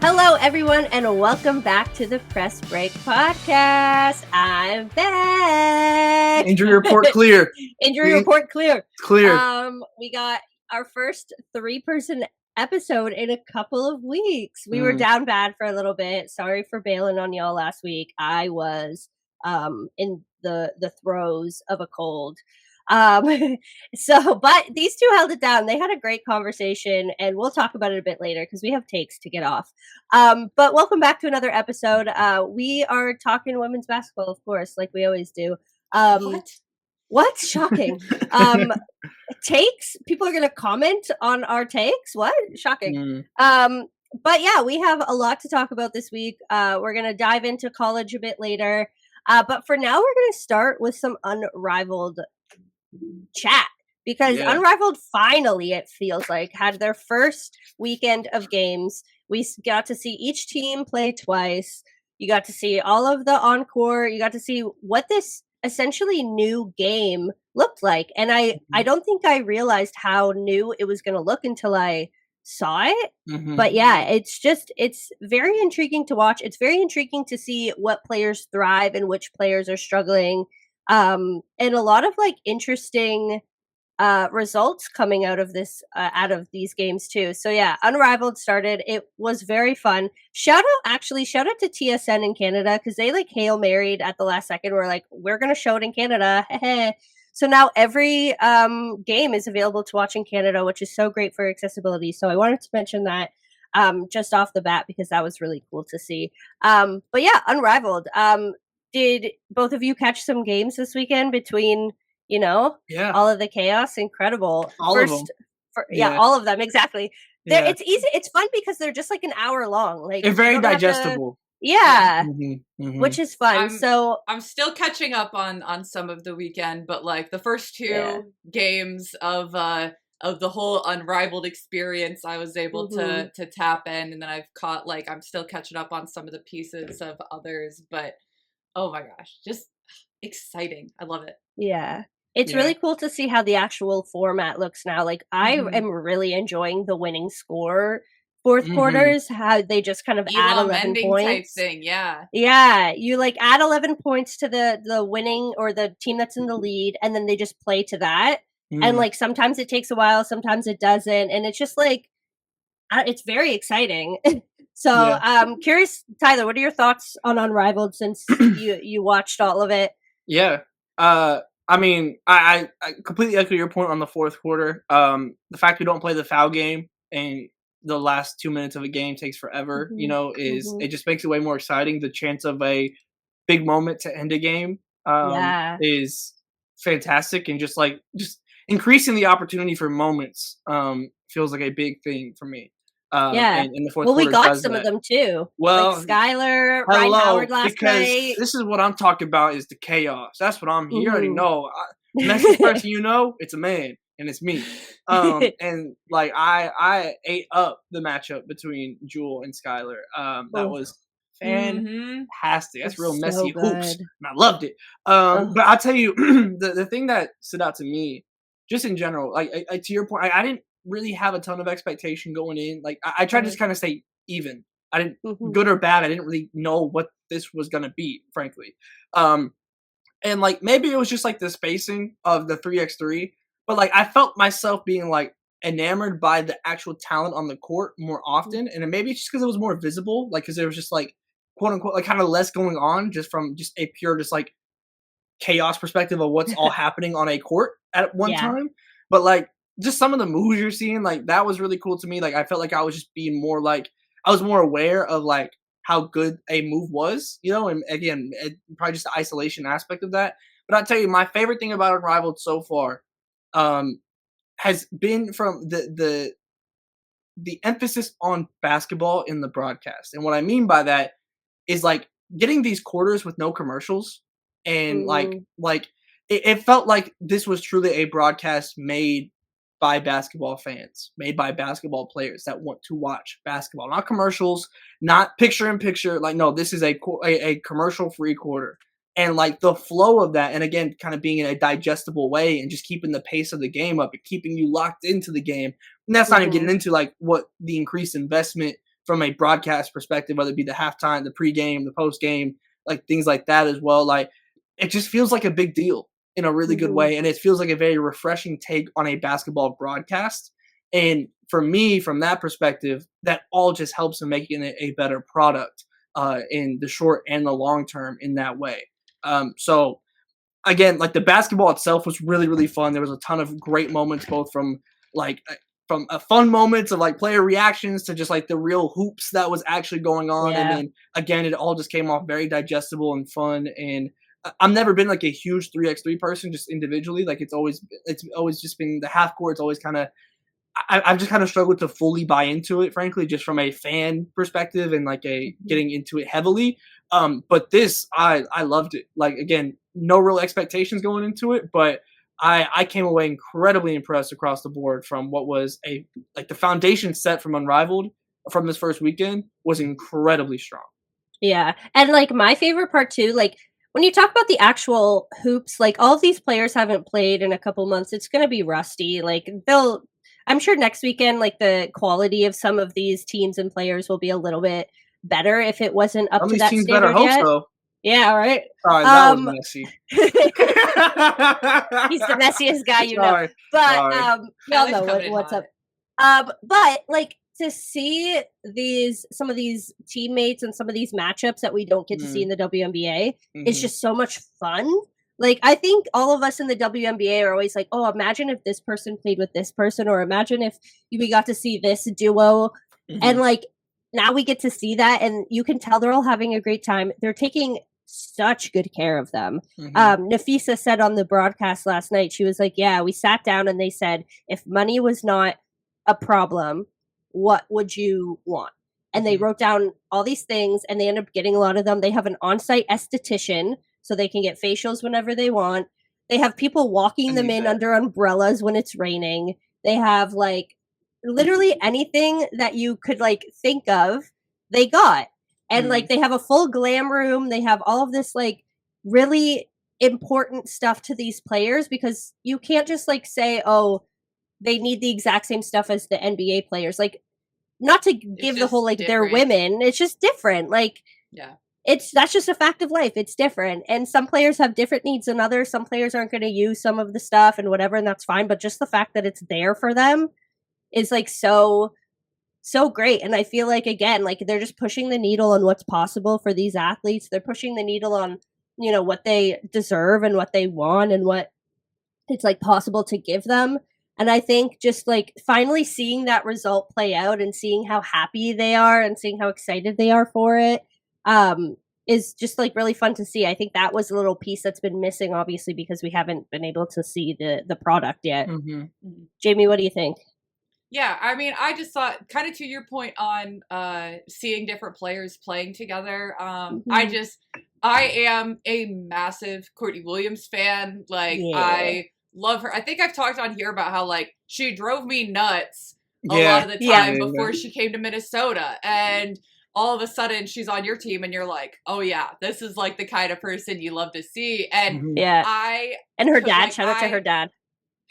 Hello, everyone, and welcome back to the Press Break Podcast. I'm back. Injury report clear. Injury report clear. Clear. We got our first 3-person episode in a couple of weeks. We were down bad for a little bit. Sorry for bailing on y'all last week. I was in the throes of a cold. But these two held it down. They had a great conversation, and we'll talk about it a bit later because we have takes to get off. But welcome back to another episode. We are talking women's basketball, of course, like we always do. What? Shocking. Takes? People are going to comment on our takes? What? Shocking. But yeah, we have a lot to talk about this week. We're going to dive into college a bit later. But for now, we're going to start with some Unrivaled chat because Unrivaled finally, it feels like, had their first weekend of games. We got to see each team play twice. You got to see all of the encore. You got to see what this essentially new game looked like. And I don't think I realized how new it was going to look until I saw it. But yeah, it's very intriguing to watch. It's very intriguing to see what players thrive and which players are struggling. And a lot of interesting results coming out of this out of these games too. So yeah, Unrivaled started. It was very fun. Shout out to TSN in Canada because they Hail Married at the last second. We're gonna show it in Canada. So now every game is available to watch in Canada, which is so great for accessibility. So I wanted to mention that just off the bat because that was really cool to see. But yeah, Unrivaled. Did both of you catch some games this weekend between, all of the chaos? Incredible. All of them. All of them. Exactly. Yeah. It's easy. It's fun because they're just an hour long. They're very digestible. Which is fun. I'm still catching up on some of the weekend, but the first two games of the whole Unrivaled experience, I was able to tap in, and then I've caught I'm still catching up on some of the pieces of others, but oh my gosh, just exciting. I love it. Yeah. It's really cool to see how the actual format looks now. I am really enjoying the winning score fourth quarters, how they just kind of add 11 points. Type thing, yeah. Yeah, you add 11 points to the winning or the team that's in the lead, and then they just play to that. And sometimes it takes a while, sometimes it doesn't, and it's just it's very exciting. So, curious, Tyler, what are your thoughts on Unrivaled since you watched all of it? Yeah. I mean, I completely echo your point on the fourth quarter. The fact we don't play the foul game and the last 2 minutes of a game takes forever, it just makes it way more exciting. The chance of a big moment to end a game is fantastic, and just increasing the opportunity for moments feels like a big thing for me. In the fourth quarter, we got some of them too. Well, Skylar, Ryan Howard last night. This is what I'm talking about: is the chaos. That's what I'm. You already know. The next person it's a man, and it's me. And I ate up the matchup between Jewel and Skylar. That was fantastic. That's real messy hoops, and I loved it. But I'll tell you, the thing that stood out to me, just in general, to your point, I didn't really have a ton of expectation going in. I tried to just kind of stay even. I didn't good or bad. I didn't really know what this was gonna be, frankly. And maybe it was just the spacing of the 3x3, but I felt myself being enamored by the actual talent on the court more often, and maybe it's just because it was more visible, because there was just quote unquote kind of less going on just from just a pure chaos perspective of what's all happening on a court at one time. But just some of the moves you're seeing, that was really cool to me. I felt like I was just being more I was more aware of how good a move was, and again, probably just the isolation aspect of that. But I'll tell you, my favorite thing about Unrivaled so far has been from the emphasis on basketball in the broadcast. And what I mean by that is getting these quarters with no commercials, and it felt like this was truly a broadcast made by basketball fans, made by basketball players that want to watch basketball, not commercials, not picture in picture. No, this is a commercial free quarter. And the flow of that, and again, kind of being in a digestible way and just keeping the pace of the game up and keeping you locked into the game. And that's not even getting into what the increased investment from a broadcast perspective, whether it be the halftime, the pregame, the postgame, like things like that as well. Like it just feels like a big deal in a really good way. And it feels like a very refreshing take on a basketball broadcast. And for me, from that perspective, that all just helps in making it a better product in the short and the long term in that way. So again, like the basketball itself was really, really fun. There was a ton of great moments, both from fun moments of like player reactions to just like the real hoops that was actually going on. Yeah. And then again, it all just came off very digestible and fun. And I've never been like a huge 3x3 person just individually. Like it's always just been the half court. It's always kind of, I've just kind of struggled to fully buy into it, frankly, just from a fan perspective and like a getting into it heavily. But this, I loved it. Like, again, no real expectations going into it, but I came away incredibly impressed across the board from what was the foundation set from Unrivaled from this first weekend was incredibly strong. Yeah. And like my favorite part too, like when you talk about the actual hoops, like all of these players haven't played in a couple months. It's going to be rusty. Like I'm sure next weekend, like the quality of some of these teams and players will be a little bit better if it wasn't up to that standard better hope yet. so. Yeah, right. Sorry, that was messy. He's the messiest guy you know. But y'all know what's up. But like to see some of these teammates and some of these matchups that we don't get to see in the WNBA is just so much fun. Like, I think all of us in the WNBA are always like, oh, imagine if this person played with this person, or imagine if we got to see this duo. And like, now we get to see that, and you can tell they're all having a great time. They're taking such good care of them. Nafisa said on the broadcast last night, she was like, yeah, we sat down and they said, if money was not a problem, what would you want? And they wrote down all these things, and they ended up getting a lot of them. They have an on-site esthetician, so they can get facials whenever they want. They have people walking them in under umbrellas when it's raining. They have like literally anything that you could like think of, they got. And like they have a full glam room. They have all of this like really important stuff to these players, because you can't just like say, oh, they need the exact same stuff as the NBA players. Like, not to give the whole like they're women. It's just different. Like, yeah. That's just a fact of life. It's different. And some players have different needs than others. Some players aren't going to use some of the stuff and whatever, and that's fine. But just the fact that it's there for them is like so great. And I feel like, again, like they're just pushing the needle on what's possible for these athletes. They're pushing the needle on, you know, what they deserve and what they want and what it's like possible to give them. And I think just like finally seeing that result play out and seeing how happy they are and seeing how excited they are for it is just like really fun to see. I think that was a little piece that's been missing, obviously, because we haven't been able to see the product yet. Jamie, what do you think? Yeah, I mean, I just thought, kind of to your point on seeing different players playing together, I am a massive Courtney Williams fan. Like, I love her. I think I've talked on here about how, like, she drove me nuts a lot of the time before she came to Minnesota. And all of a sudden, she's on your team, and you're like, oh, yeah, this is, like, the kind of person you love to see. And and her dad, shout out to her dad.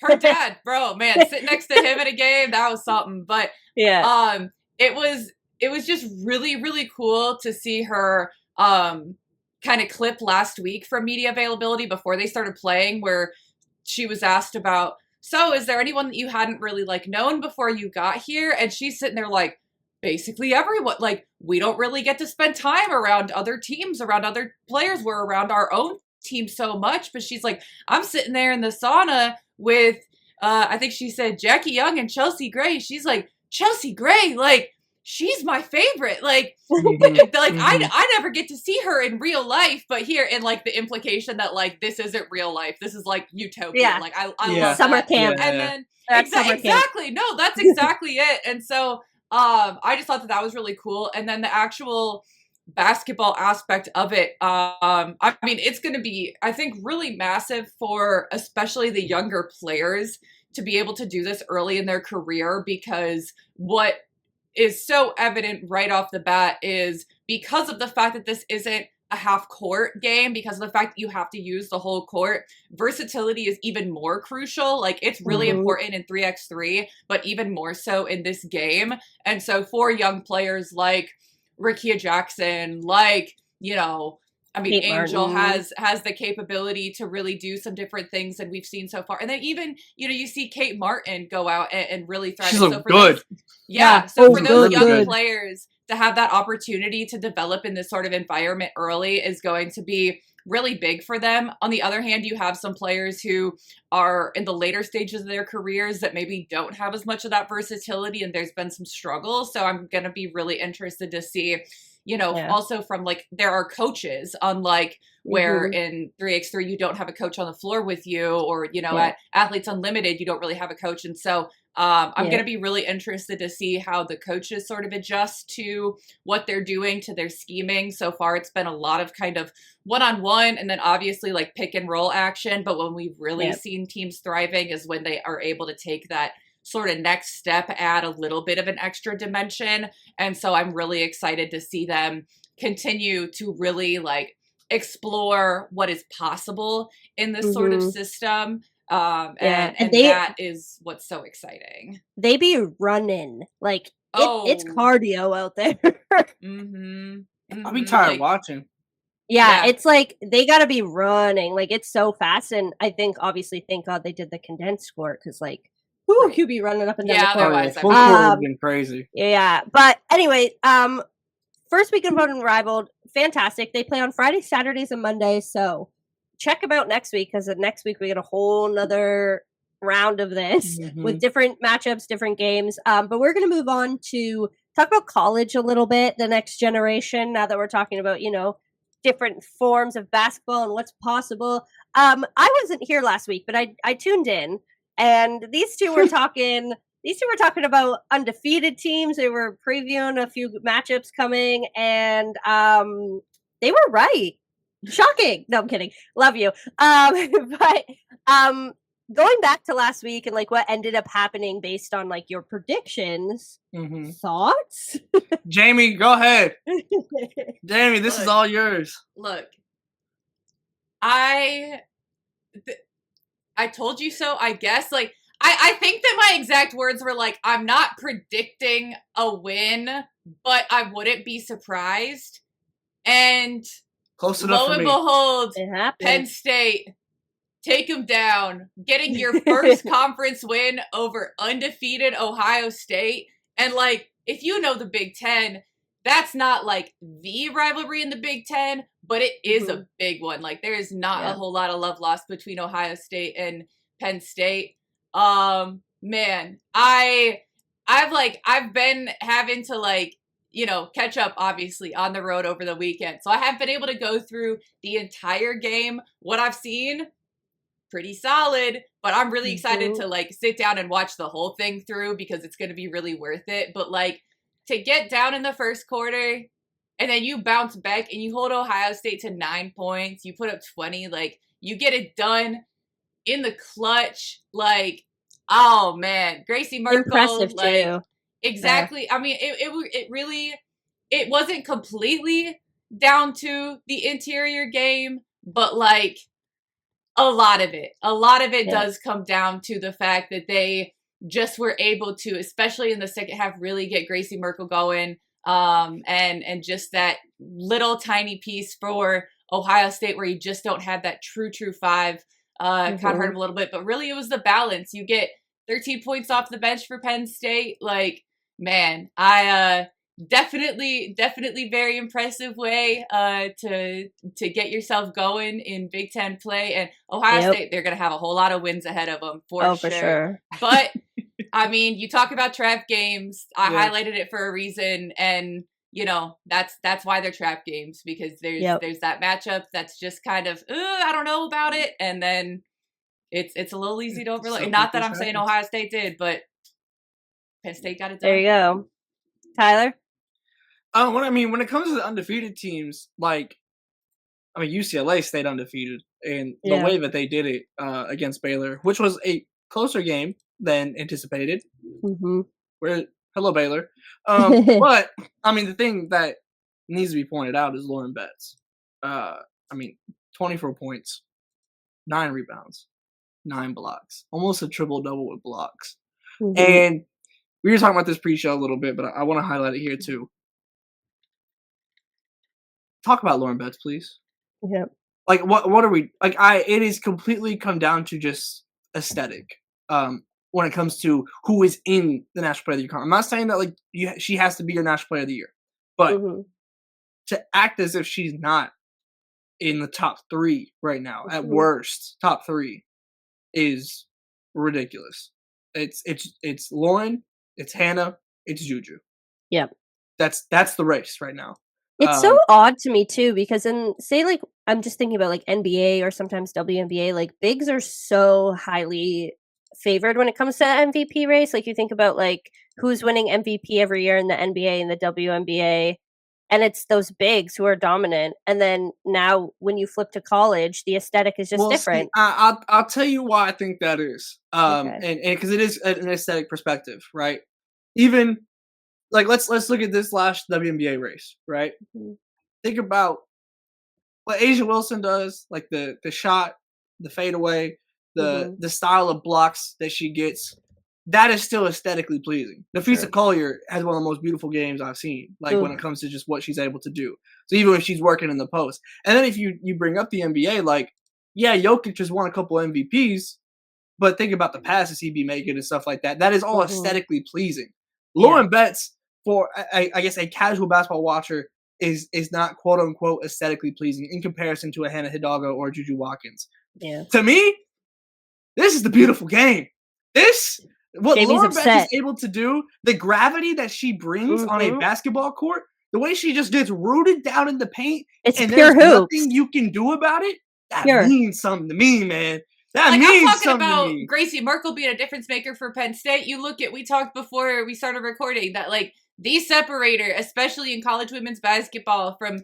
Her dad, bro, man, sitting next to him in a game, that was something. But it was just really, really cool to see her kind of clip last week from media availability before they started playing, where she was asked about, so is there anyone that you hadn't really like known before you got here? And she's sitting there like, basically everyone. Like, we don't really get to spend time around other teams, around other players. We're around our own team so much. But she's like, I'm sitting there in the sauna with, I think she said Jackie Young and Chelsea Gray. She's like, Chelsea Gray, like, she's my favorite. Like, I never get to see her in real life, but here, and like the implication that like this isn't real life. This is like utopia. Yeah. Like, I love summer that. camp. And then exactly. No, that's exactly it. And so I just thought that was really cool. And then the actual basketball aspect of it, I mean, it's going to be, I think, really massive for especially the younger players to be able to do this early in their career, because what is so evident right off the bat is, because of the fact that this isn't a half court game because of the fact that you have to use the whole court. Versatility is even more crucial. Like, it's really important in 3x3, but even more so in this game. And so for young players like Rickea Jackson, like, you know, I mean, Kate Angel Martin has the capability to really do some different things than we've seen so far. And then even, you know, you see Kate Martin go out and really thrive. She's so for good. Those, so for those young good. players to have that opportunity to develop in this sort of environment early is going to be really big for them. On the other hand, you have some players who are in the later stages of their careers that maybe don't have as much of that versatility, and there's been some struggle. So I'm going to be really interested to see, you know, also from like, there are coaches, unlike where in 3x3 you don't have a coach on the floor with you, or, you know, at Athletes Unlimited, you don't really have a coach. And so I'm going to be really interested to see how the coaches sort of adjust to what they're doing, to their scheming. So far, it's been a lot of kind of one-on-one and then obviously like pick and roll action. But when we've really seen teams thriving is when they are able to take that sort of next step, add a little bit of an extra dimension. And so I'm really excited to see them continue to really like explore what is possible in this sort of system. And that is what's so exciting. They be running like it's cardio out there. I'll be tired watching. Yeah, it's like they gotta be running. Like, it's so fast. And I think, obviously, thank God they did the condensed court, because like, you'd be running up and down the court. Otherwise, full court would have been crazy. Yeah, but anyway, first week of Unrivaled, fantastic. They play on Fridays, Saturdays, and Mondays. So check them out next week, because next week we get a whole nother round of this with different matchups, different games. But we're going to move on to talk about college a little bit, the next generation, now that we're talking about, you know, different forms of basketball and what's possible. I wasn't here last week, but I tuned in, and these two were talking. These two were talking about undefeated teams. They were previewing a few matchups coming, and they were right. Shocking. No, I'm kidding. Love you. But going back to last week and like what ended up happening based on like your predictions, thoughts? Jamie, go ahead. Jamie, this is all yours. Look, I told you so, I guess. Like, I think that my exact words were like, I'm not predicting a win, but I wouldn't be surprised. And close enough lo and behold, Penn State, take them down, getting your first conference win over undefeated Ohio State. And like, if you know the Big Ten, that's not like the rivalry in the Big Ten, but it is a big one. Like, there is not a whole lot of love lost between Ohio State and Penn State. Man, I've been having to like, you know, catch up obviously on the road over the weekend. So I have been able to go through the entire game. What I've seen, pretty solid, but I'm really excited to like sit down and watch the whole thing through, because it's going to be really worth it. But like, to get down in the first quarter and then you bounce back and you hold Ohio State to 9 points, you put up 20, like, you get it done in the clutch. Like, oh man, Gracie Merkel, impressive like, too. Exactly. Yeah. I mean, it really, it wasn't completely down to the interior game, but like a lot of it does come down to the fact that they just were able to, especially in the second half, really get Gracie Merkel going. And just that little tiny piece for Ohio State where you just don't have that true five, kind of hurt them a little bit, but really it was the balance. You get 13 points off the bench for Penn State. Like, man, I definitely very impressive way to get yourself going in Big Ten play. And Ohio State, they're gonna have a whole lot of wins ahead of them for sure. But I mean, you talk about trap games. I highlighted it for a reason, and you know that's why they're trap games, because there's that matchup that's just kind of I don't know about it, and then it's a little easy to overlook. Not that I'm saying Ohio State did, but Penn State got it done. There you go, Tyler. When it comes to the undefeated teams, like, I mean, UCLA stayed undefeated, and the way that they did it against Baylor, which was a closer game than anticipated. Hello, Baylor. But I mean, the thing that needs to be pointed out is Lauren Betts. I mean, 24 points, 9 rebounds, 9 blocks, almost a triple double with blocks. Mm-hmm. And we were talking about this pre-show a little bit, but I want to highlight it here too. Talk about Lauren Betts, please. Yep. Like, what are we like? It is completely come down to just aesthetic. When it comes to who is in the National Player of the Year. I'm not saying that like she has to be your National Player of the Year, but to act as if she's not in the top 3 right now, at worst, top 3, is ridiculous. It's Lauren, it's Hannah, it's Juju. Yep. That's the race right now. It's so odd to me too, because say like I'm just thinking about like NBA or sometimes WNBA, like bigs are so highly favored when it comes to the MVP race. Like you think about like who's winning MVP every year in the NBA and the WNBA, and it's those bigs who are dominant. And then now when you flip to college, the aesthetic is just different. See, I'll tell you why I think that is. And because it is an aesthetic perspective, right? Even like let's look at this last WNBA race, right? Think about what Asia Wilson does, like the shot, the fadeaway, the style of blocks that she gets. That is still aesthetically pleasing. Nafisa Collier has one of the most beautiful games I've seen, like when it comes to just what she's able to do. So even if she's working in the post, and then if you bring up the NBA, like Jokic has won a couple MVPs, but think about the passes he'd be making and stuff like that. That is all aesthetically pleasing. Lauren Betts, for I guess a casual basketball watcher, is not quote unquote aesthetically pleasing in comparison to a Hannah Hidalgo or Juju Watkins. Yeah. To me, this is the beautiful game. What Lauren Betts is able to do, the gravity that she brings on a basketball court, the way she just gets rooted down in the paint, and there's nothing you can do about it, that means something to me, man. That means something to me. I'm talking about Gracie Merkel being a difference maker for Penn State. You look at, we talked before we started recording, that like the separator, especially in college women's basketball, from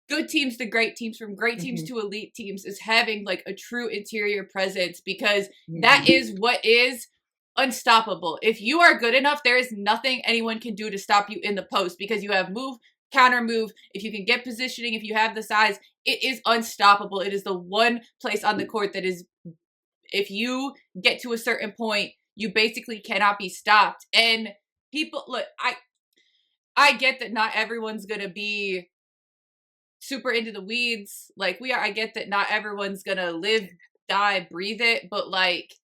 good teams to great teams, from great teams to elite teams, is having like a true interior presence, because that is what is unstoppable. If you are good enough, there is nothing anyone can do to stop you in the post, because you have move, counter move. If you can get positioning, if you have the size, it is unstoppable. It is the one place on the court that is, if you get to a certain point, you basically cannot be stopped. And people, look, I get that not everyone's going to be super into the weeds like we are. I get that not everyone's going to live, die, breathe it, but like,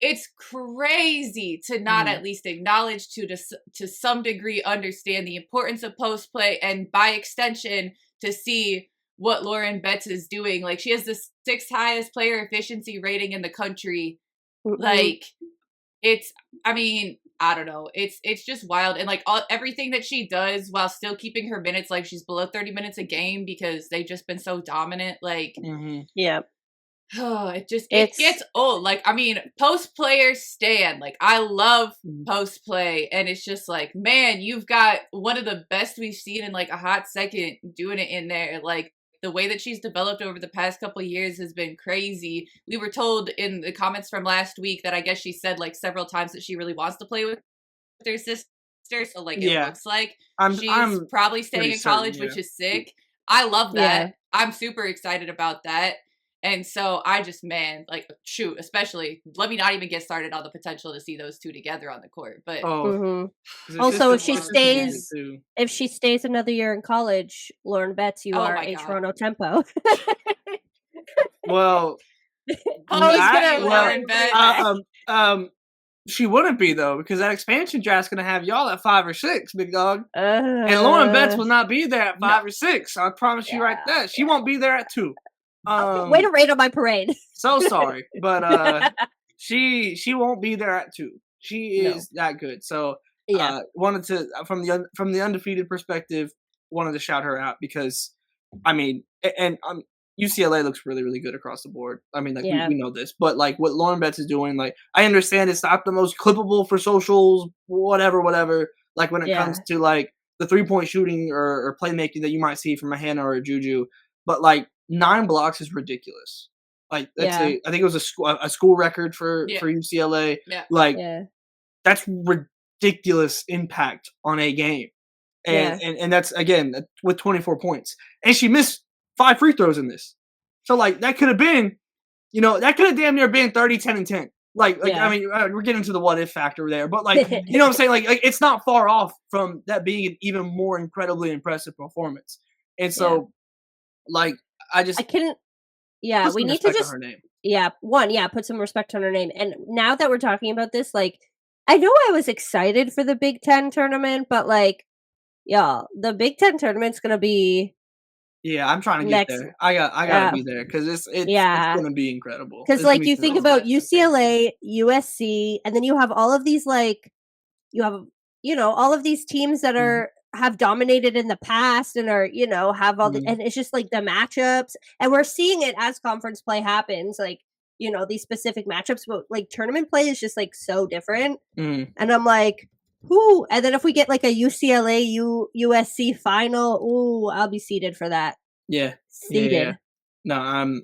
it's crazy to not at least acknowledge, to some degree understand the importance of post play, and by extension to see what Lauren Betts is doing. Like, she has the 6th highest player efficiency rating in the country. Like, it's, I mean, I don't know. It's just wild. And like everything that she does while still keeping her minutes, like she's below 30 minutes a game because they've just been so dominant. Like, oh, it gets old. Like, I mean, post players stand. Like, I love post play, and it's just like, man, you've got one of the best we've seen in like a hot second doing it in there. Like, the way that she's developed over the past couple of years has been crazy. We were told in the comments from last week that I guess she said like several times that she really wants to play with her sister. So like, it looks like she's probably staying in college, which is sick. I love that. I'm super excited about that. And so I just, man, like, shoot, especially, let me not even get started on the potential to see those two together on the court. But also, if she stays another year in college, Lauren Betts, you are a Toronto Tempo. Well, Lauren Betts. She wouldn't be though, because that expansion draft's gonna have y'all at 5 or 6, big dog. And Lauren Betts will not be there at 5 or 6. I promise you right there. She won't be there at 2. Way to rain on my parade. So sorry, but she won't be there at 2. She is that good. So wanted to, from the undefeated perspective, wanted to shout her out, because I mean, and UCLA looks really, really good across the board. I mean, like we know this, but like what Lauren Betts is doing, like I understand it's not the most clippable for socials, whatever. Like when it comes to like the 3-point shooting or playmaking that you might see from a Hannah or a Juju, but like 9 blocks is ridiculous. Like that's I think it was a school record for UCLA. Like that's ridiculous impact on a game, and that's again with 24 points, and she missed 5 free throws in this. So, like, that could have been, that could have damn near been 30, 10, and 10. Like I mean, we're getting to the what if factor there, but like, you know what I'm saying? Like it's not far off from that being an even more incredibly impressive performance. And so, like, I couldn't. Yeah, we need to just her name. Put some respect on her name. And now that we're talking about this, like, I know I was excited for the Big Ten tournament, but like, y'all, the Big Ten tournament's gonna be. Yeah, I'm trying to get there. I gotta be there because it's gonna be incredible. Because like you think about UCLA, USC, and then you have all of these like you have all of these teams that are have dominated in the past and are have all the and it's just like the matchups, and we're seeing it as conference play happens, like these specific matchups, but like tournament play is just like so different, and I'm like. Ooh, and then if we get like a UCLA USC final, ooh, I'll be seated for that. Yeah, seated. Yeah. No, I'm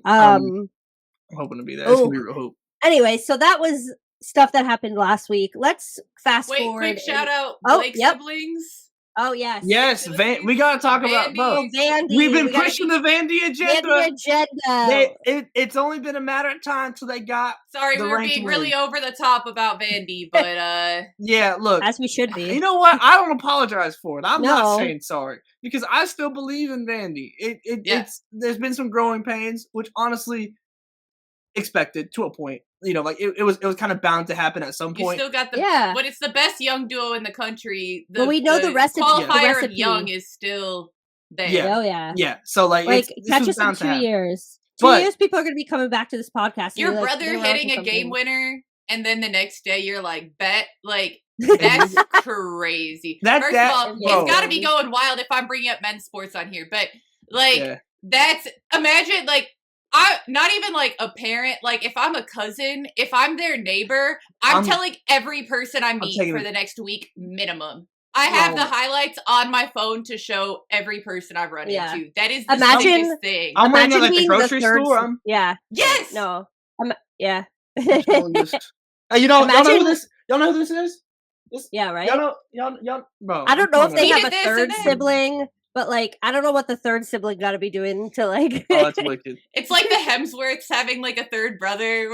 hoping to be there. It's gonna be real hope. Anyway, so that was stuff that happened last week. Let's fast forward. Quick shout out, Blake siblings. Oh yes, yes. We gotta talk about both. Vandy. We've been pushing the Vandy agenda. Vandy agenda. It's only been a matter of time till they got. Sorry, we were being really over the top about Vandy, but yeah, look, as we should be. You know what? I don't apologize for it. I'm not saying sorry because I still believe in Vandy. It's there's been some growing pains, which honestly expected to a point. Like it was kind of bound to happen at some point. You still got but it's the best young duo in the country. But we know the recipe. Qualifier of young is still there. Yeah. Oh yeah. Yeah. So like catch us in 2 years. 2 years, people are going to be coming back to this podcast. Your brother hitting a game winner, and then the next day you're like, bet, like that's crazy. First of all, it's got to be going wild if I'm bringing up men's sports on here, but like that's imagine like. I'm not even like a parent. Like if I'm a cousin, if I'm their neighbor, I'm telling every person I meet for the next week minimum. I have the highlights on my phone to show every person I've run into. That is the biggest thing. I'm running at the grocery store. Yes. No. Yeah. Y'all know who this? Y'all know who this is? Right. Y'all. Bro, I don't know if they have a third sibling. But, like, I don't know what the third sibling got to be doing to, like... Oh, that's wicked. It's like the Hemsworths having, like, a third brother.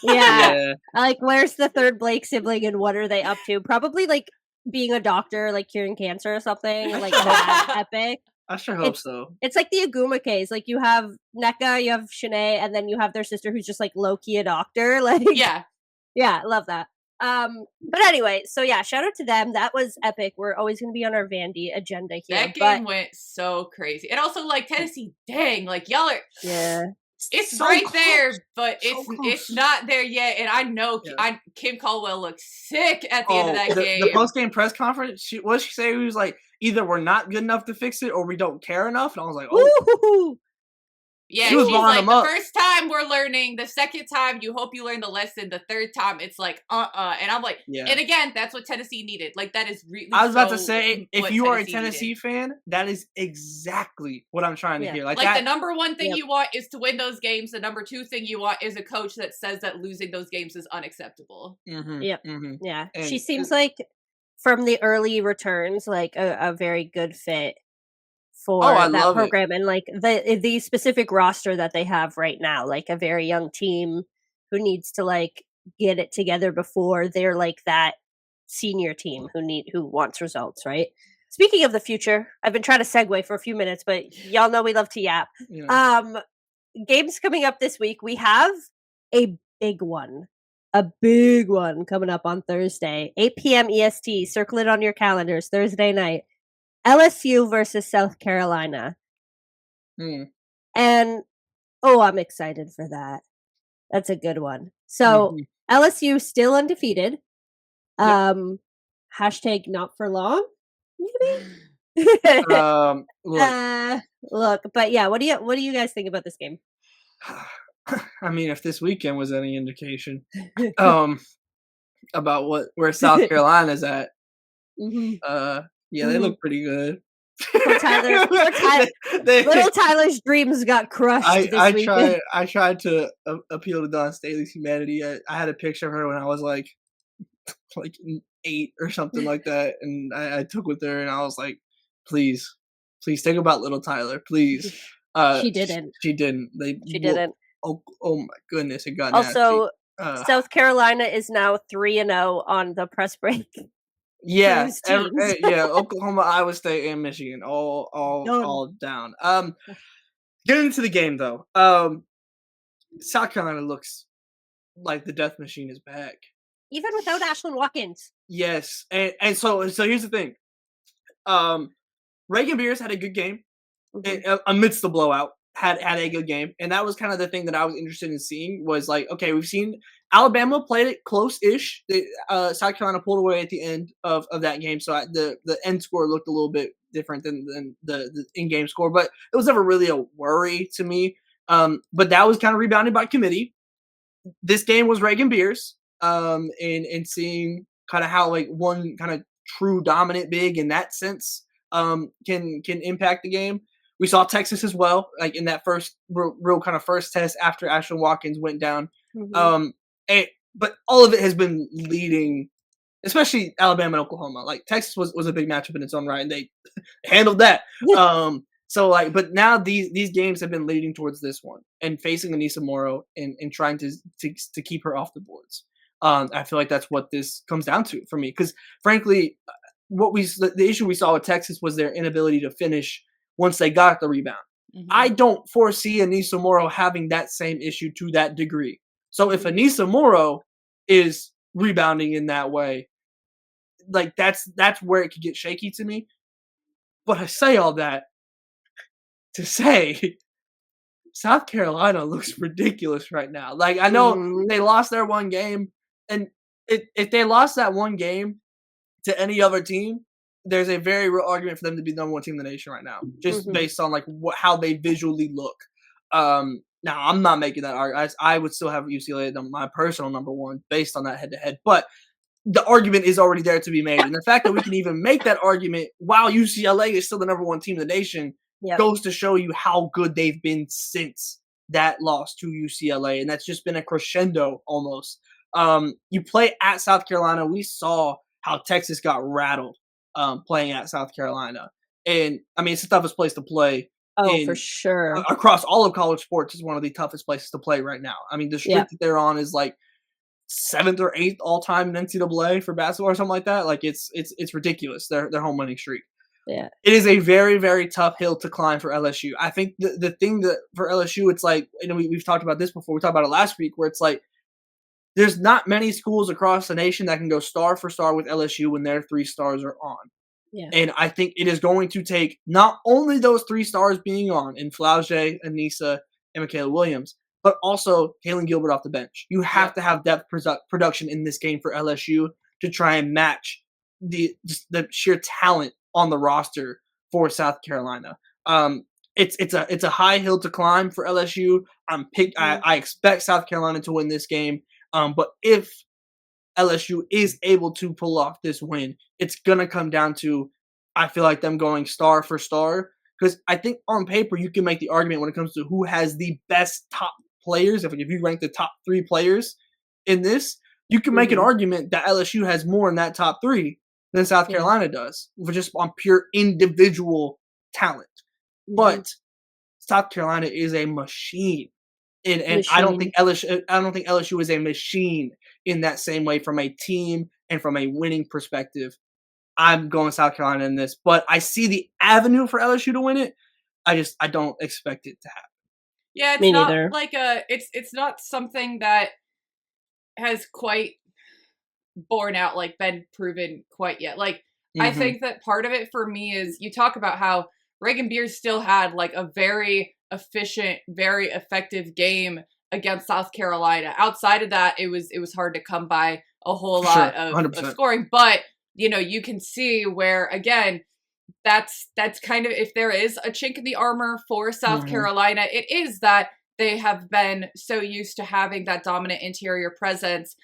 Yeah. Like, where's the third Blake sibling and what are they up to? Probably, like, being a doctor, like, curing cancer or something. Like, that epic. I sure hope so. It's like the Aguma case. Like, you have NECA, you have Shanae, and then you have their sister who's just, like, low-key a doctor. Like... Yeah. Yeah, I love that. But anyway, so yeah, shout out to them. That was epic. We're always going to be on our Vandy agenda here. That game went so crazy. And also, like, Tennessee, dang, like, y'all are... Yeah. It's so right close. There, but it's not there yet. And I know Kim Caldwell looked sick at the end of that game. The post-game press conference, she say? It was like, either we're not good enough to fix it or we don't care enough. And I was like, oh. Yeah, she's like, the first time we're learning, the second time you hope you learn the lesson, the third time it's like, and I'm like, and again, that's what Tennessee needed. Like, that is really I was about to say, if you are a Tennessee fan, that is exactly what I'm trying to hear. Like the number one thing you want is to win those games. The number two thing you want is a coach that says that losing those games is unacceptable. Mm-hmm. Yep. Mm-hmm. Yeah. And she seems like, from the early returns, like a very good fit for that program and like the specific roster that they have right now, like a very young team who needs to like get it together before they're like that senior team who wants results, right? Speaking of the future, I've been trying to segue for a few minutes, but y'all know we love to yap. Yeah. Games coming up this week. We have a big one coming up on Thursday, 8 p.m. EST. Circle it on your calendars, Thursday night. LSU versus South Carolina. And, I'm excited for that. That's a good one. So, LSU still undefeated. Hashtag not for long, maybe? Look, but yeah, what do you guys think about this game? I mean, if this weekend was any indication about where South Carolina's at, yeah, they look pretty good. Little Tyler's dreams got crushed this weekend. I tried to appeal to Dawn Staley's humanity. I had a picture of her when I was like 8 or something like that, and I took with her, and I was like, please think about little Tyler, please. She didn't. She didn't. She didn't. Oh my goodness, it got Also, nasty. South Carolina is now 3-0 on the press break. Yeah, teams. yeah, Oklahoma, Iowa State, and Michigan, all down. Getting into the game though, South Carolina looks like the death machine is back. Even without Ashlyn Watkins. Yes, and so here's the thing. Reagan Beers had a good game amidst the blowout. Had a good game, and that was kind of the thing that I was interested in seeing. Was like, okay, we've seen Alabama played it close-ish. South Carolina pulled away at the end of that game, so the end score looked a little bit different than the in-game score, but it was never really a worry to me. But that was kind of rebounded by committee. This game was Reagan Beers, and seeing kind of how like one kind of true dominant big in that sense can impact the game. We saw Texas as well, like in that first real kind of first test after Ashlyn Watkins went down. But all of it has been leading, especially Alabama and Oklahoma. Like Texas was a big matchup in its own right, and they handled that. So like, but now these games have been leading towards this one and facing Anissa Morrow and trying to keep her off the boards. I feel like that's what this comes down to for me, because frankly, the issue we saw with Texas was their inability to finish once they got the rebound. I don't foresee Anissa Morrow having that same issue to that degree. So if Anissa Morrow is rebounding in that way, like that's where it could get shaky to me. But I say all that to say South Carolina looks ridiculous right now. Like I know they lost their one game, and if they lost that one game to any other team, there's a very real argument for them to be the number one team in the nation right now, just based on like how they visually look. Now I'm not making that argument. I would still have UCLA my personal number one based on that head to head, but the argument is already there to be made, and the fact that we can even make that argument while UCLA is still the number one team in the nation goes to show you how good they've been since that loss to UCLA, and that's just been a crescendo almost. You play at South Carolina. We saw how Texas got rattled playing at South Carolina. And, I mean, it's the toughest place to play. For sure. Across all of college sports is one of the toughest places to play right now. I mean, the streak that they're on is like 7th or 8th all-time in NCAA for basketball or something like that. Like, it's ridiculous, their home winning streak. Yeah. It is a very, very tough hill to climb for LSU. I think the thing that for LSU, it's like, you know, we've talked about this before. We talked about it last week, where it's like, there's not many schools across the nation that can go star for star with LSU when their 3 stars are on. Yeah. And I think it is going to take not only those 3 stars being on in Flau'jae, Anissa, and Michaela Williams, but also Kaylin Gilbert off the bench. You have to have depth production in this game for LSU to try and match the sheer talent on the roster for South Carolina. It's a high hill to climb for LSU. I expect South Carolina to win this game. But if LSU is able to pull off this win, it's going to come down to, I feel like, them going star for star. Because I think on paper, you can make the argument when it comes to who has the best top players. If you rank the top 3 players in this, you can make an argument that LSU has more in that top 3 than South Carolina does, for just on pure individual talent. But South Carolina is a machine. And I don't think LSU is a machine in that same way from a team and from a winning perspective. I'm going South Carolina in this, but I see the avenue for LSU to win it. I don't expect it to happen. Yeah, it's not neither. Like it's not something that has quite borne out, like been proven quite yet. Like I think that part of it for me is, you talk about how Reagan Beers still had like a very efficient, very effective game against South Carolina. Outside of that, it was hard to come by a whole lot of scoring. But, you know, you can see where, again, that's kind of, if there is a chink in the armor for South Carolina, it is that they have been so used to having that dominant interior presence.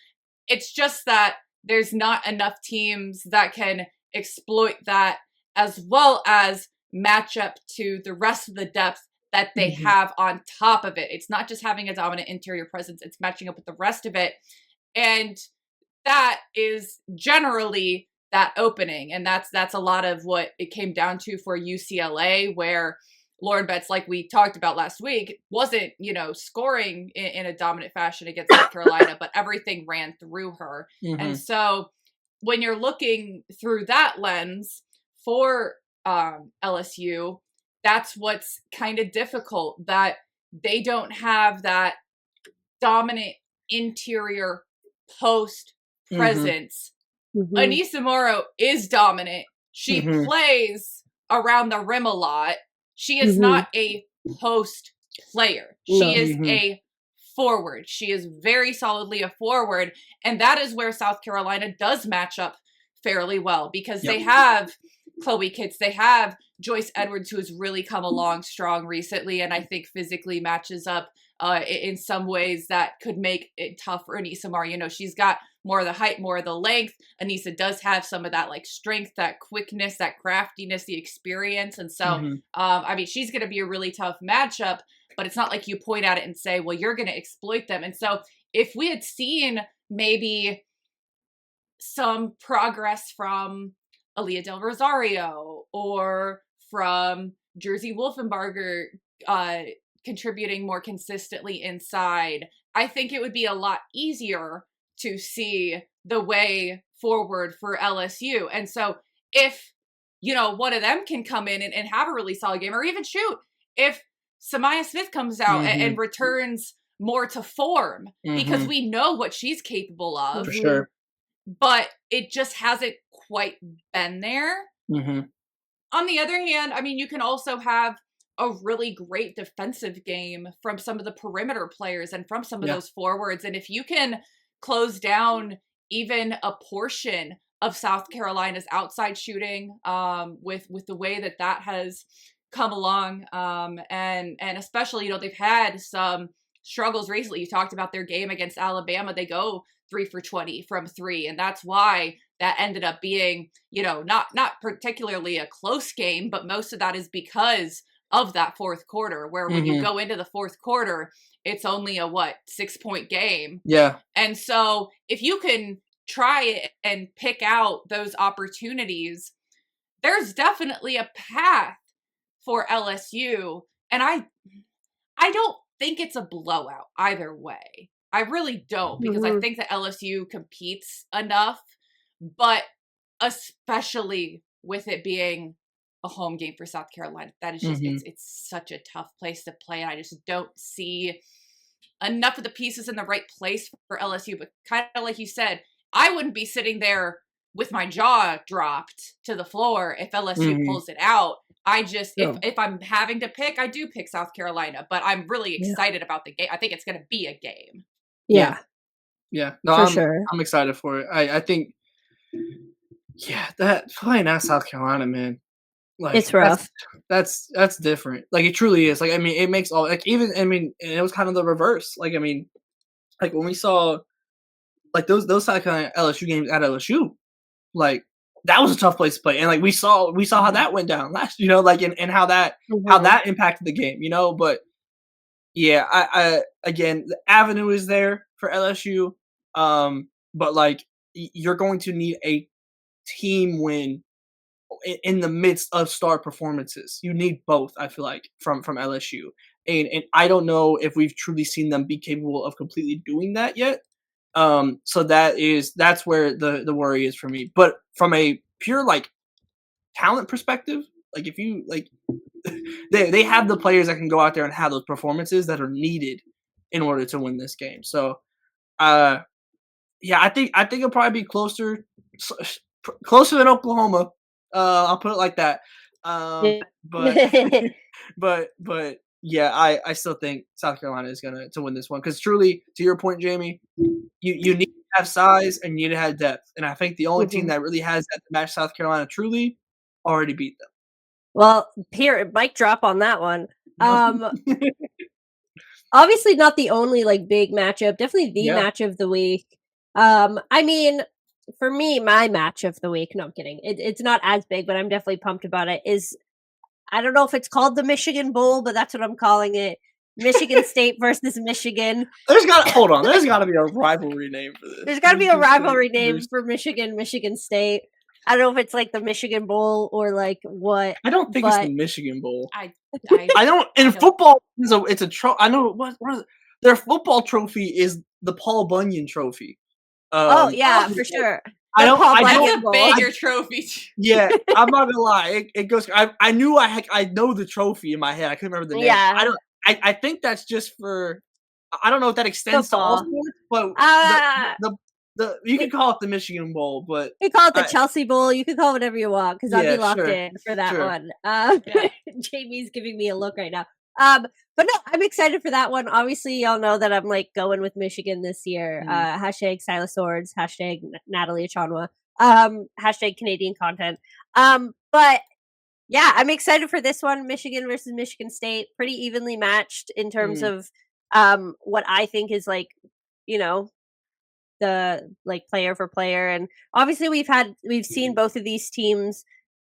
It's just that there's not enough teams that can exploit that, as well as match up to the rest of the depth that they have on top of it. It's not just having a dominant interior presence, it's matching up with the rest of it. And that is generally that opening. And that's a lot of what it came down to for UCLA, where Lauren Betts, like we talked about last week, wasn't, scoring in a dominant fashion against South Carolina, but everything ran through her. Mm-hmm. And so when you're looking through that lens for LSU, that's what's kind of difficult, that they don't have that dominant interior post presence. Mm-hmm. Anissa Morrow is dominant. She plays around the rim a lot. She is not a post player. She is a forward. She is very solidly a forward. And that is where South Carolina does match up fairly well, because they have Chloe Kitts, they have Joyce Edwards, who has really come along strong recently, and I think physically matches up in some ways that could make it tough for Anissa Morrow. She's got more of the height, more of the length. Anissa does have some of that like strength, that quickness, that craftiness, the experience. And so, she's going to be a really tough matchup, but it's not like you point at it and say, well, you're going to exploit them. And so if we had seen maybe some progress from Aaliyah Del Rosario or from Jersey Wolfenbarger contributing more consistently inside, I think it would be a lot easier to see the way forward for LSU. And so if, one of them can come in and have a really solid game, or even if Samaya Smith comes out and returns more to form, because we know what she's capable of. For sure. But it just hasn't quite been there. On the other hand, you can also have a really great defensive game from some of the perimeter players and from some of those forwards. And if you can close down even a portion of South Carolina's outside shooting, with the way that has come along, and especially, they've had some struggles recently. You talked about their game against Alabama. They go 3 for 20 from 3, and that's why that ended up being, not particularly a close game, but most of that is because of that fourth quarter, where when you go into the fourth quarter, it's only a 6-point game. Yeah. And so if you can try and pick out those opportunities, there's definitely a path for LSU. And I don't think it's a blowout either way. I really don't, because I think that LSU competes enough, but especially with it being a home game for South Carolina, that is just, it's such a tough place to play. And I just don't see enough of the pieces in the right place for LSU. But kind of like you said, I wouldn't be sitting there with my jaw dropped to the floor if LSU pulls it out. I just, if I'm having to pick, I do pick South Carolina, but I'm really excited about the game. I think it's going to be a game. Yeah. Yeah. No, I'm excited for it. I think, that playing at South Carolina, man, like, it's rough. That's different. Like, it truly is. Like, it makes all, like, even, and it was kind of the reverse. Like, like when we saw, like, those South Carolina LSU games at LSU, like, that was a tough place to play. And like, we saw how that went down last, like, and how that impacted the game, but yeah, I again, the avenue is there for LSU. But like, you're going to need a team win in the midst of star performances. You need both, I feel like, from LSU. And I don't know if we've truly seen them be capable of completely doing that yet. So that's where the worry is for me. But from a pure like talent perspective, like if you like, they have the players that can go out there and have those performances that are needed in order to win this game. So, I think it'll probably be closer than Oklahoma. I'll put it like that. But yeah, I still think South Carolina is gonna win this one, because truly, to your point, Jamie, you need to have size and you need to have depth, and I think the only team that really has that to match South Carolina truly already beat them. Well, here, mic drop on that one. Obviously not the only like big matchup, definitely the match of the week. For me, my match of the week, no, I'm kidding. It's not as big, but I'm definitely pumped about it, is, I don't know if it's called the Michigan Bowl, but that's what I'm calling it. Michigan State versus Michigan. There's got to be a rivalry name for this. There's got to be a rivalry name for Michigan State. I don't know if it's like the Michigan Bowl or like what. I don't think it's the Michigan Bowl. I don't. In football, it's a trophy. I know what is it? Their football trophy is the Paul Bunyan Trophy. For sure. I don't. That's a bigger trophy. Yeah, I'm not gonna lie. It goes. I knew I know the trophy in my head. I couldn't remember the name. Yeah. I think that's just for. I don't know if that extends football. to all sports, but you can call it the Michigan Bowl, but you call it the Chelsea Bowl. You can call it whatever you want because I'll be locked in for that one. Jamie's giving me a look right now. But no, I'm excited for that one. Obviously, y'all know that I'm like going with Michigan this year. Hashtag Silas Swords. Hashtag Natalie Achanwa. Hashtag Canadian content. But yeah, I'm excited for this one. Michigan versus Michigan State, pretty evenly matched in terms of what I think is like, the like player for player. And obviously we've seen both of these teams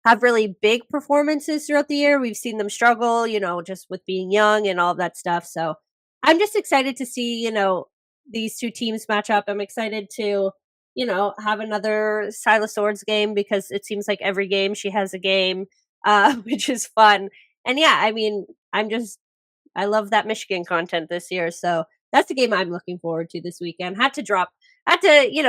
have really big performances throughout the year. We've seen them struggle, just with being young and all of that stuff. So I'm just excited to see, these two teams match up. I'm excited to, have another Silas Swords game because it seems like every game she has a game, which is fun. And yeah, I mean, I love that Michigan content this year. So that's the game I'm looking forward to this weekend. Had to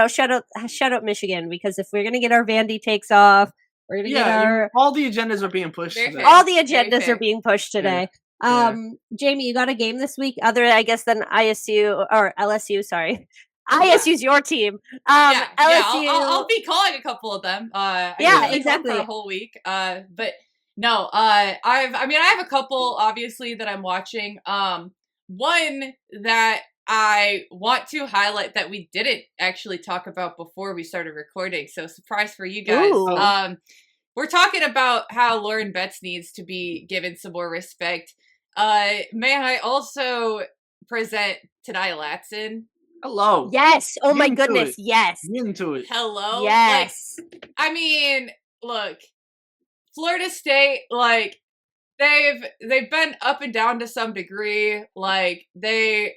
shout out Michigan because if we're going to get our Vandy takes off, we're going to get all the agendas are being pushed today. All the agendas are being pushed today. Jamie, you got a game this week other, I guess, than ISU or LSU, sorry. ISU's your team. LSU. I'll be calling a couple of them. Exactly. For a whole week. But no, I have a couple obviously that I'm watching. One that I want to highlight that we didn't actually talk about before we started recording. So surprise for you guys. Ooh. We're talking about how Lauren Betts needs to be given some more respect. May I also present Tanaya Latson? Hello. Yes. Oh my goodness. Yes. Get into it. Hello. Yes. I mean, look, Florida State, like, they've been up and down to some degree. Like, they're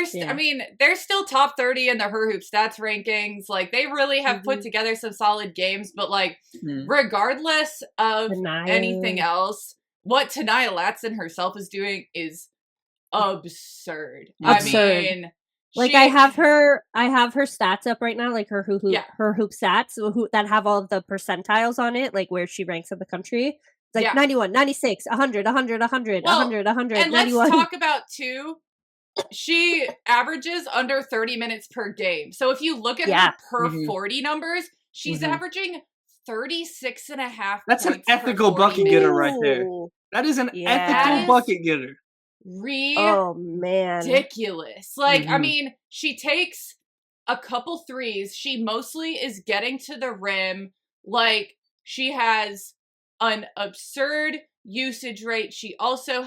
still top 30 in the Her Hoop Stats rankings. Like, they really have put together some solid games. But, like, regardless of anything else, what Tania Latson herself is doing is absurd. I mean, like I have her stats up right now, like her hoop stats that have all of the percentiles on it, like where she ranks in the country. It's like 91, 96, 100, 100, 100, 100, 100, and 91. Let's talk about too. She averages under 30 minutes per game. So if you look at her per 40 numbers, she's averaging 36 and a half. That's an ethical bucket getter right there. That is an ethical bucket getter. Ridiculous. Like, I mean, she takes a couple threes. She mostly is getting to the rim. Like, she has an absurd usage rate. She also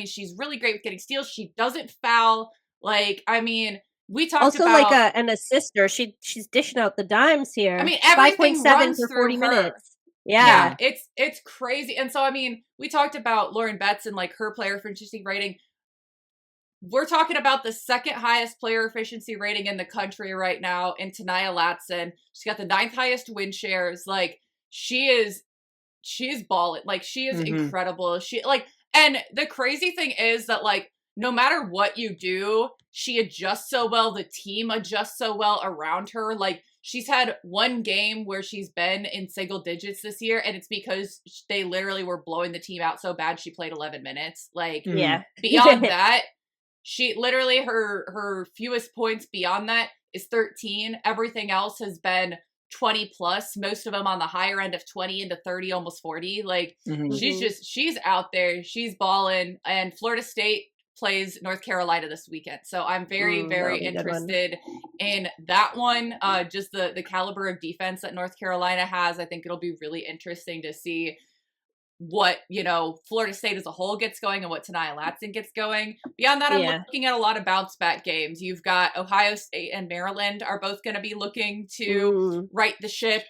she's really great with getting steals. She doesn't foul. Like, I mean, we talked also about like an assister. She's dishing out the dimes here. I mean, everything 5.7 runs for through 40 her. minutes. Yeah, it's crazy. And so, I mean, we talked about Lauren Betts and like her player efficiency rating. We're talking about the second highest player efficiency rating in the country right now in Tanaya Latson. She's got the 9th highest win shares. Like, she's balling. Like, she is incredible. And the crazy thing is that, like, no matter what you do, she adjusts so well. The team adjusts so well around her. Like, she's had one game where she's been in single digits this year, and it's because they literally were blowing the team out so bad she played 11 minutes. Like, beyond that, she literally, her fewest points beyond that is 13. Everything else has been 20 plus, most of them on the higher end of 20 into 30, almost 40. Like, she's out there. She's balling. And Florida State plays North Carolina this weekend. So I'm very, very interested in that one. Just the caliber of defense that North Carolina has. I think it'll be really interesting to see what, Florida State as a whole gets going and what Tania Latson gets going. Beyond that, I'm looking at a lot of bounce back games. You've got Ohio State and Maryland are both going to be looking to right the ship.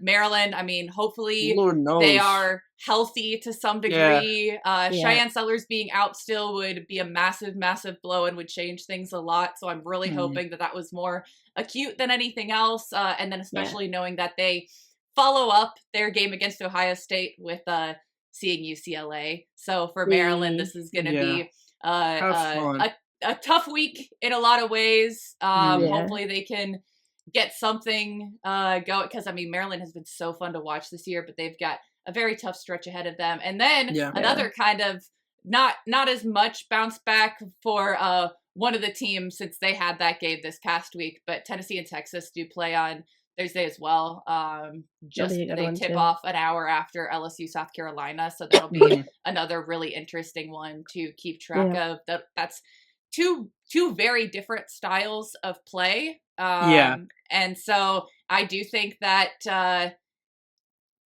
Maryland, I mean, hopefully they are healthy to some degree. Cheyenne Sellers being out still would be a massive, massive blow and would change things a lot. So I'm really hoping that was more acute than anything else. And then especially knowing that they follow up their game against Ohio State with seeing UCLA. So for Maryland, this is going to be a tough week in a lot of ways. Hopefully they can get something going, because I mean Maryland has been so fun to watch this year, but they've got a very tough stretch ahead of them. And then another kind of not as much bounce back for one of the teams, since they had that game this past week, but Tennessee and Texas do play on Thursday as well. They tip off an hour after LSU-South Carolina, so that'll be another really interesting one to keep track of. That's two very different styles of play. And so I do think that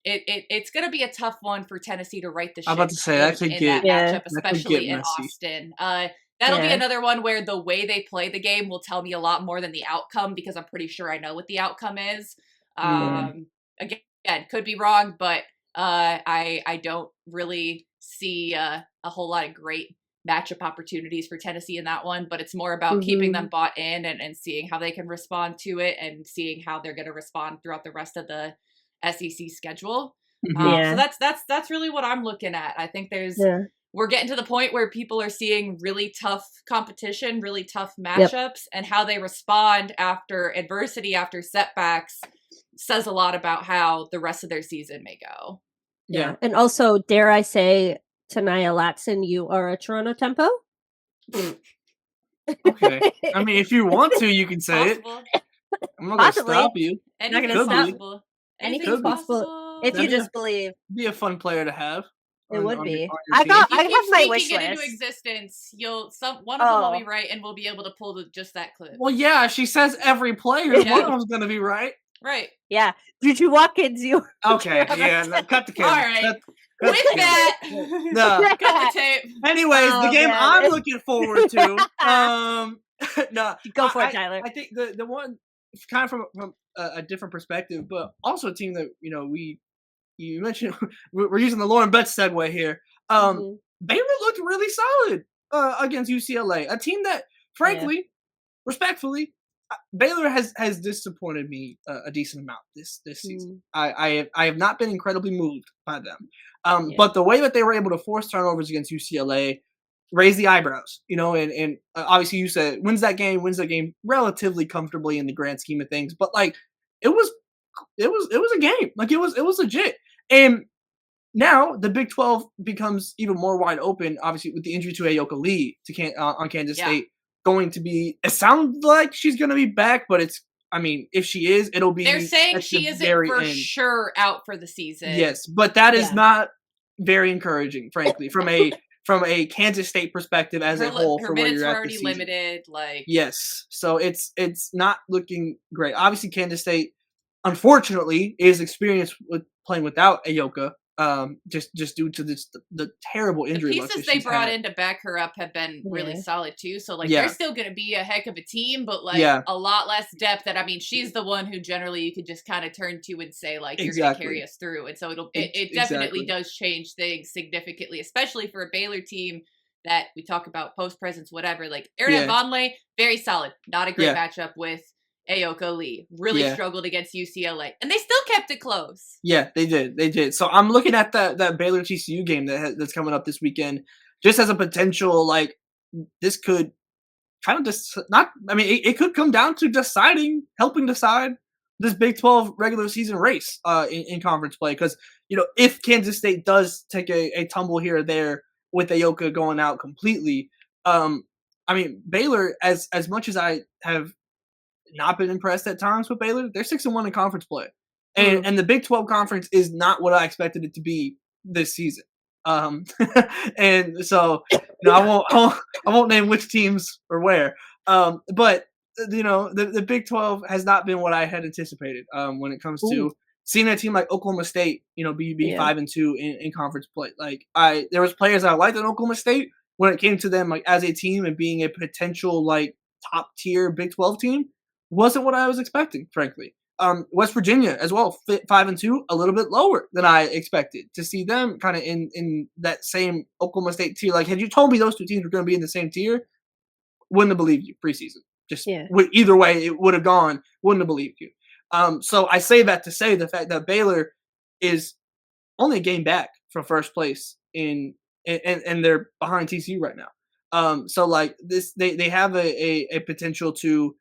it's going to be a tough one for Tennessee to right the ship. I'm about to say that matchup, especially in Austin. That'll be another one where the way they play the game will tell me a lot more than the outcome, because I'm pretty sure I know what the outcome is. Again, could be wrong, but I don't really see a whole lot of great matchup opportunities for Tennessee in that one, but it's more about keeping them bought in and seeing how they can respond to it and seeing how they're going to respond throughout the rest of the SEC schedule. So that's really what I'm looking at. I think we're getting to the point where people are seeing really tough competition, really tough matchups, and how they respond after adversity, after setbacks, says a lot about how the rest of their season may go. Yeah. And also, dare I say, Tanaya Latson, you are a Toronto Tempo? Okay. I mean, if you want to, you can say it. I'm not going to stop you. Anything's possible. Anything's possible if you just believe. Be a fun player to have. It would be. I have my wish list. Into existence, one of them will be right, and we'll be able to pull just that clip. Well, yeah, she says every player. One of them's gonna be right. Right. Yeah. Did you walk in? Okay. Yeah. No, cut the camera. All right. With that, cut the tape. Anyways, the game I'm looking forward to. Go for it, Tyler. I think the one kind of from a different perspective, but also a team that you mentioned, we're using the Lauren Betts segue here. Baylor looked really solid against UCLA, a team that, frankly, respectfully, Baylor has disappointed me a decent amount this season. I have not been incredibly moved by them. But the way that they were able to force turnovers against UCLA raised the eyebrows, and obviously you said wins that game relatively comfortably in the grand scheme of things, but like it was a game. Like it was legit. And now the Big 12 becomes even more wide open, obviously with the injury to Ayoka Lee on Kansas State. Going to be, it sounds like she's going to be back, but if she is, it'll be. They're saying she isn't for sure out for the season. Yes, but that is not very encouraging, frankly, from a Kansas State perspective as a whole. Her minutes are already limited. Yes, so it's not looking great. Obviously, Kansas State, unfortunately, is experienced with playing without Ayoka. Just due to the terrible injury. The pieces they brought in to back her up have been really solid too. So they're still going to be a heck of a team, but a lot less depth. That she's the one who generally you could just kind of turn to and say you're going to carry us through. And so it definitely does change things significantly, especially for a Baylor team that we talk about post presence, whatever. Erin Vonleh, very solid. Not a great matchup with Ayoka Lee. Really struggled against UCLA, and they still kept it close. Yeah, they did. So I'm looking at that Baylor TCU game that's coming up this weekend, just as a potential this could kind of just it could come down to helping decide this Big 12 regular season race in conference play, because if Kansas State does take a tumble here or there with Ayoka going out completely, Baylor, as much as I have not been impressed at times with Baylor, they're 6-1 in conference play, and the Big 12 conference is not what I expected it to be this season. And so I won't name which teams or where, but the Big 12 has not been what I had anticipated when it comes to seeing a team like Oklahoma State, be 5-2 in conference play. Like there was players I liked in Oklahoma State when it came to them like as a team and being a potential like top tier Big 12 team wasn't what I was expecting, frankly. West Virginia as well, 5-2, a little bit lower than I expected to see them kind of in that same Oklahoma State tier. Like, had you told me those two teams were going to be in the same tier, wouldn't have believed you preseason. Just either way, it would have gone. Wouldn't have believed you. So I say that to say the fact that Baylor is only a game back from first place and they're behind TCU right now. So like this, they have a potential to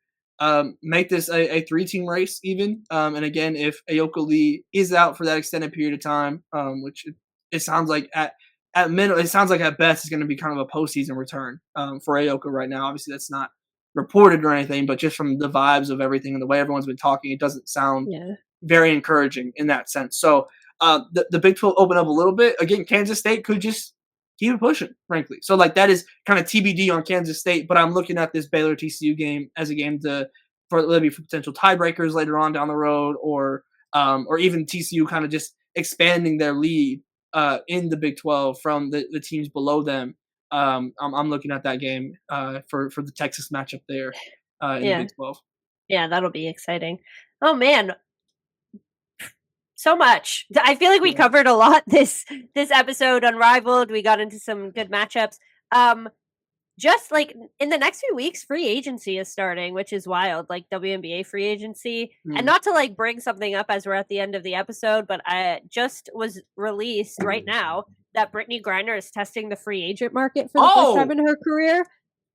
make this a 3-team race even. And again, if Ayoka Lee is out for that extended period of time, which it sounds like at minimum, it sounds like at best it's going to be kind of a postseason return for Ayoka right now. Obviously, that's not reported or anything, but just from the vibes of everything and the way everyone's been talking, it doesn't sound very encouraging in that sense. So the Big 12 opened up a little bit. Again, Kansas State could just keep it pushing, frankly. So like that is kind of TBD on Kansas State, but I'm looking at this Baylor TCU game as a game for potential tiebreakers later on down the road, or even TCU kind of just expanding their lead in the Big 12 from the teams below them. I'm looking at that game for the Texas matchup there in the Big 12. Yeah, that'll be exciting. Oh man, so much. I feel like we covered a lot this episode. Unrivaled. We got into some good matchups. Just like in the next few weeks, free agency is starting, which is wild. Like WNBA free agency, and not to like bring something up as we're at the end of the episode, but I just was released right now that Brittany Griner is testing the free agent market for the first time in her career.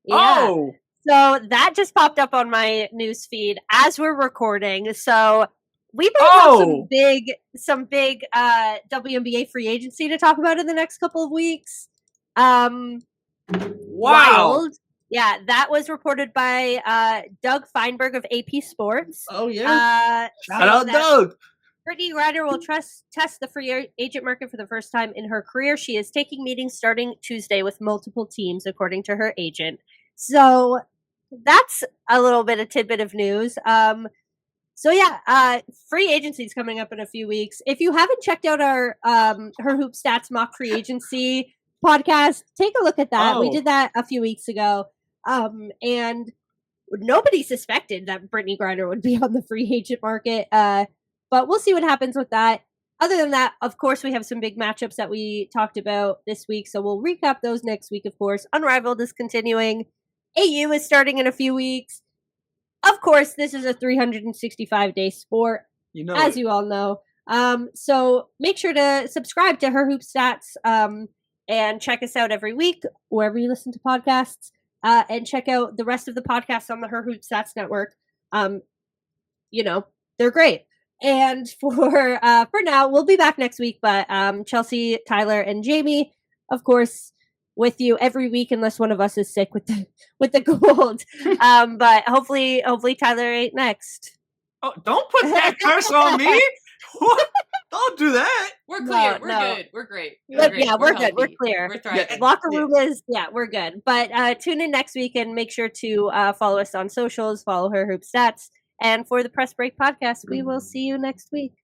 Yeah. So that just popped up on my news feed as we're recording. So we might have some big WNBA free agency to talk about in the next couple of weeks. Wild. Yeah, that was reported by Doug Feinberg of AP Sports. Oh, yeah. Shout out, Doug. Brittany Griner will test the free agent market for the first time in her career. She is taking meetings starting Tuesday with multiple teams, according to her agent. So that's a little bit of tidbit of news. Free agency is coming up in a few weeks. If you haven't checked out our Her Hoop Stats mock free agency podcast, take a look at that. We did that a few weeks ago. And nobody suspected that Brittany Griner would be on the free agent market. But we'll see what happens with that. Other than that, of course, we have some big matchups that we talked about this week. So we'll recap those next week, of course. Unrivaled is continuing. AU is starting in a few weeks. Of course, this is a 365-day sport, as you all know. So make sure to subscribe to Her Hoop Stats and check us out every week, wherever you listen to podcasts. And check out the rest of the podcasts on the Her Hoop Stats Network. They're great. And for now, we'll be back next week. But Chelsea, Tyler, and Jamie, of course, with you every week, unless one of us is sick with the cold. But hopefully Tyler ain't next. Oh, don't put that curse on me. What? Don't do that. We're clear. We're good. We're great. We're good. We're clear. We're thriving. Locker room is, we're good. But tune in next week and make sure to follow us on socials, follow Her Hoop Stats. And for the Press Break podcast, we will see you next week.